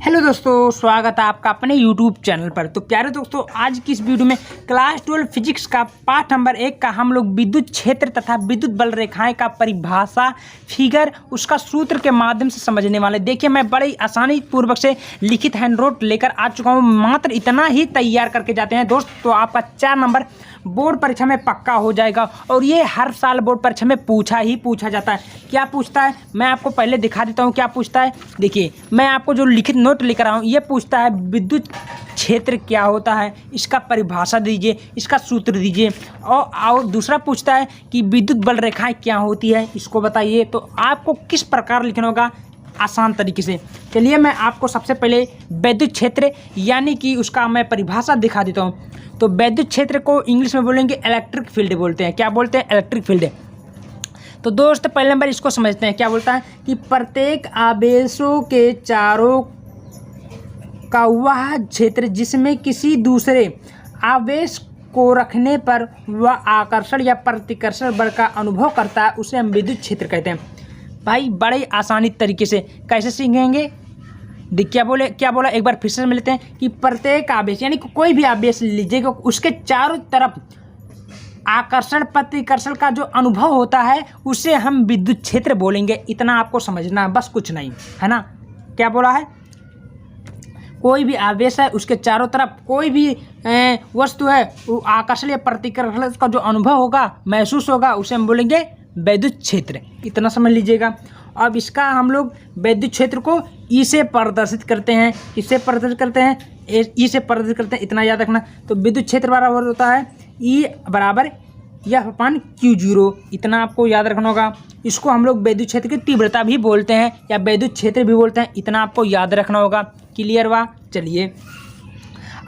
Hello दोस्तों, स्वागत है आपका अपने YouTube चैनल पर। तो प्यारे दोस्तों, आज की इस वीडियो में क्लास 12 फिजिक्स का पाठ नंबर 1 का हम लोग विद्युत क्षेत्र तथा विद्युत बल रेखाएं का परिभाषा, फिगर, उसका सूत्र के माध्यम से समझने वाले। देखिए, मैं बड़ी आसानी पूर्वक से लिखित हैंड नोट लेकर आ चुका हूँ। मात्र इतना ही तैयार करके जाते हैं दोस्त, तो आपका 4 नंबर बोर्ड परीक्षा में पक्का हो जाएगा। और ये हर साल बोर्ड परीक्षा में पूछा जाता है। क्या पूछता है, मैं आपको पहले दिखा देता हूँ क्या पूछता है। देखिए, मैं आपको जो लिखित नोट लेकर आया हूँ, ये पूछता है विद्युत क्षेत्र क्या होता है, इसका परिभाषा दीजिए, इसका सूत्र दीजिए। और दूसरा पूछता है कि विद्युत बल रेखाएं क्या होती है, इसको बताइए। तो आपको किस प्रकार लिखना होगा आसान तरीके से। चलिए, मैं आपको सबसे पहले विद्युत क्षेत्र यानी कि उसका मैं परिभाषा दिखा देता हूँ। तो विद्युत क्षेत्र को इंग्लिश में बोलेंगे इलेक्ट्रिक फील्ड बोलते हैं। क्या बोलते हैं? Electric field. तो दोस्त, पहले नंबर इसको समझते हैं। क्या बोलता है कि प्रत्येक आवेशों के चारों का वह क्षेत्र जिसमें किसी दूसरे आवेश को रखने पर वह आकर्षण या प्रतिकर्षण बल का अनुभव करता है, उसे हम विद्युत क्षेत्र कहते हैं। भाई, बड़े आसानी तरीके से कैसे सीखेंगे। क्या बोला एक बार फिर से मिलते हैं कि प्रत्येक आवेश यानी कोई भी आवेश लीजिएगा, उसके चारों तरफ आकर्षण प्रतिकर्षण का जो अनुभव होता है उसे हम विद्युत क्षेत्र बोलेंगे। इतना आपको समझना है, बस कुछ नहीं, है ना। क्या बोला है? कोई भी आवेश है, उसके चारों तरफ कोई भी वस्तु है, वो आकर्षण या प्रतिकर्षण का जो अनुभव होगा, महसूस होगा, उसे हम बोलेंगे विद्युत क्षेत्र। इतना समझ लीजिएगा। अब इसका हम लोग विद्युत क्षेत्र को ई से प्रदर्शित करते हैं। किससे प्रदर्शित करते हैं? ई से प्रदर्शित करते हैं, इतना याद रखना। तो विद्युत क्षेत्र बराबर होता है ई बराबर F/Q0। इतना आपको याद रखना होगा। इसको हम लोग विद्युत क्षेत्र की तीव्रता भी बोलते हैं या विद्युत क्षेत्र भी बोलते हैं। इतना आपको याद रखना होगा। क्लियर हुआ? चलिए,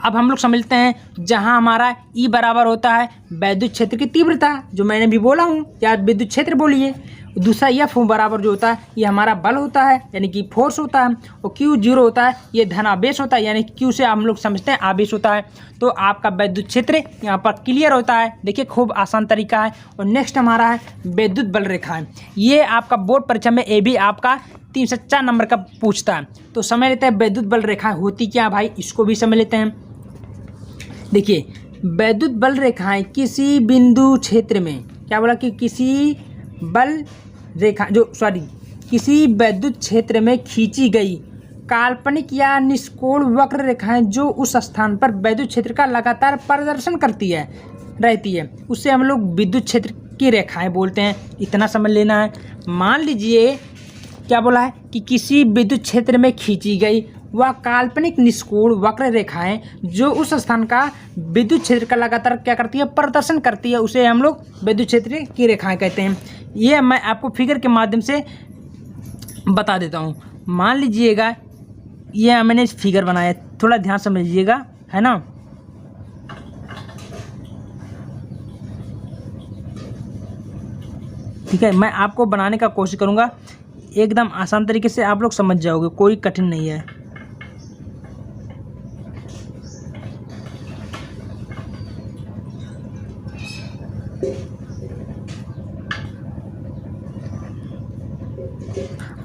अब हम लोग समझते हैं जहां हमारा ई बराबर होता है विद्युत क्षेत्र की तीव्रता, जो मैंने भी बोला हूं, या विद्युत क्षेत्र बोलिए। दूसरा F बराबर जो होता है ये हमारा बल होता है, यानी कि फोर्स होता है। और Q0 होता है ये धनावेश होता है, यानी कि Q से हम लोग समझते हैं आवेश होता है। तो आपका विद्युत क्षेत्र यहाँ पर क्लियर होता है। देखिए, खूब आसान तरीका है। और नेक्स्ट हमारा है विद्युत बल रेखाएं। ये आपका बोर्ड परीक्षा में ये भी आपका 3 से 4 नंबर का पूछता है। तो समझ लेते हैं विद्युत बल रेखाएं होती क्या भाई, इसको भी समझ लेते हैं। देखिए, विद्युत बल रेखाएं किसी बिंदु क्षेत्र में, क्या बोला कि किसी विद्युत क्षेत्र में खींची गई काल्पनिक या निष्कोण वक्र रेखाएं जो उस स्थान पर विद्युत क्षेत्र का लगातार प्रदर्शन करती रहती है, उससे हम लोग विद्युत क्षेत्र की रेखाएं बोलते हैं। इतना समझ लेना है। मान लीजिए, क्या बोला है कि किसी विद्युत क्षेत्र में खींची गई वह काल्पनिक निष्कोण वक्र रेखाएं जो उस स्थान का विद्युत क्षेत्र का लगातार क्या करती है? प्रदर्शन करती है, उसे हम लोग विद्युत क्षेत्र की रेखाएं कहते हैं। ये मैं आपको फिगर के माध्यम से बता देता हूँ। मान लीजिएगा, ये मैंने फिगर बनाया, थोड़ा ध्यान समझिएगा, है ना। ठीक है, मैं आपको बनाने का कोशिश करूँगा, एकदम आसान तरीके से आप लोग समझ जाओगे, कोई कठिन नहीं है।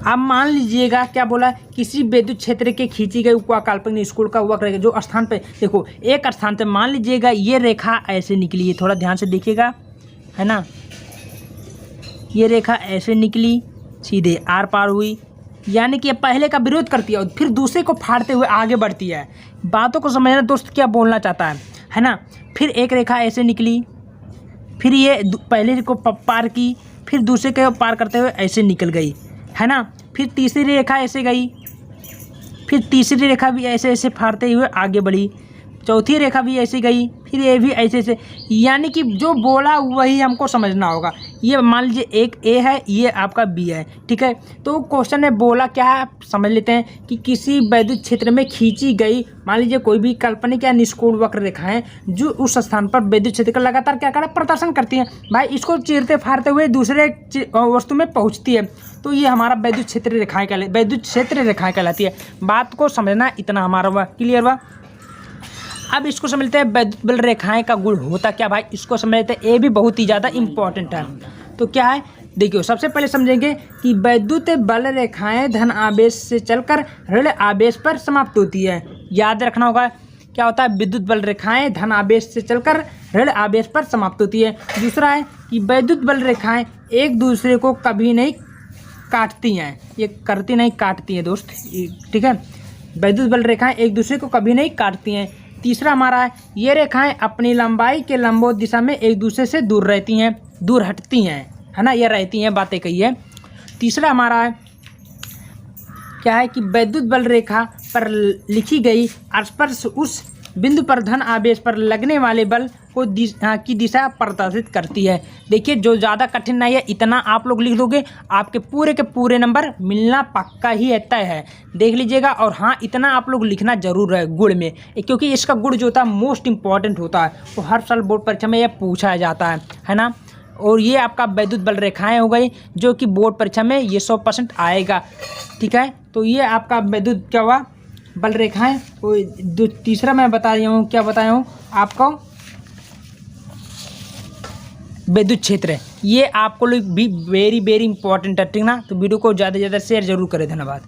अब मान लीजिएगा, क्या बोला, किसी विद्युत क्षेत्र के खींची गई काल्पनिक निष्कोण का वक्र रेखा जो स्थान पे, देखो एक स्थान पे मान लीजिएगा ये रेखा ऐसे निकली है, थोड़ा ध्यान से देखिएगा, है ना। ये रेखा ऐसे निकली, सीधे आर पार हुई, यानी कि पहले का विरोध करती है और फिर दूसरे को फाड़ते हुए आगे बढ़ती है। बातों को समझना दोस्त, क्या बोलना चाहता है ना। फिर एक रेखा ऐसे निकली, फिर ये पहले को पार की, फिर दूसरे को पार करते हुए ऐसे निकल गई, है ना। फिर तीसरी रेखा ऐसे गई, फिर तीसरी रेखा भी ऐसे ऐसे फाड़ते हुए आगे बढ़ी, चौथी रेखा भी ऐसे गई, फिर ये भी ऐसे ऐसे, यानी कि जो बोला वही हमको समझना होगा। ये मान लीजिए एक ए है, ये आपका बी है, ठीक है। तो क्वेश्चन में बोला क्या है, समझ लेते हैं कि किसी विद्युत क्षेत्र में खींची गई, मान लीजिए कोई भी काल्पनिक या निष्कोण वक्र रेखाएं जो उस स्थान पर विद्युत क्षेत्र का लगातार क्या करा, प्रदर्शन करती है। भाई, इसको चीरते फाड़ते हुए दूसरे वस्तु में पहुँचती है, तो ये हमारा विद्युत क्षेत्र रेखाएं कहलाती है। बात को समझना इतना हमारा हुआ, क्लियर हुआ। अब इसको समझते हैं विद्युत बल रेखाएं का गुण होता क्या भाई, इसको समझते हैं। ये भी बहुत ही ज़्यादा इम्पोर्टेंट है। तो क्या है देखिए सबसे पहले समझेंगे कि वैद्युत बल रेखाएं धन आवेश से चलकर ऋण आवेश पर समाप्त होती है। याद रखना होगा क्या होता है, विद्युत बल रेखाएं धन आवेश से चलकर ऋण आवेश पर समाप्त होती है। दूसरा है कि वैद्युत बल रेखाएं एक दूसरे को कभी नहीं काटती हैं, ये करती नहीं काटती हैं दोस्त, ठीक है। वैद्युत बल रेखाएं एक दूसरे को कभी नहीं काटती हैं। तीसरा हमारा है ये रेखाएं अपनी लंबाई के लंबवत दिशा में एक दूसरे से दूर रहती हैं, दूर हटती हैं, है ना, ये रहती हैं, बातें कही है। तीसरा हमारा है क्या है कि वैद्युत बल रेखा पर लिखी गई स्पर्श उस बिंदु पर धन आवेश पर लगने वाले बल को की दिशा प्रदर्शित करती है। देखिए जो ज़्यादा कठिन नहीं है, इतना आप लोग लिख दोगे आपके पूरे के पूरे नंबर मिलना पक्का ही तय है, देख लीजिएगा। और हाँ, इतना आप लोग लिखना जरूर है गुण में, क्योंकि इसका गुण जो होता है मोस्ट इंपॉर्टेंट होता है, वो हर साल बोर्ड परीक्षा में यह पूछा जाता है ना। और ये आपका वैद्युत बल रेखाएं हो गई जो कि बोर्ड परीक्षा में ये 100% आएगा, ठीक है। तो ये आपका वैद्युत क्या हुआ बल रेखाएं। तीसरा मैं बता रही हूँ, क्या बताया हूँ आपको, विद्युत क्षेत्र, ये आपको लोग भी वेरी इंपॉर्टेंट है, ठीक ना। तो वीडियो को ज़्यादा से ज़्यादा शेयर जरूर करें, धन्यवाद।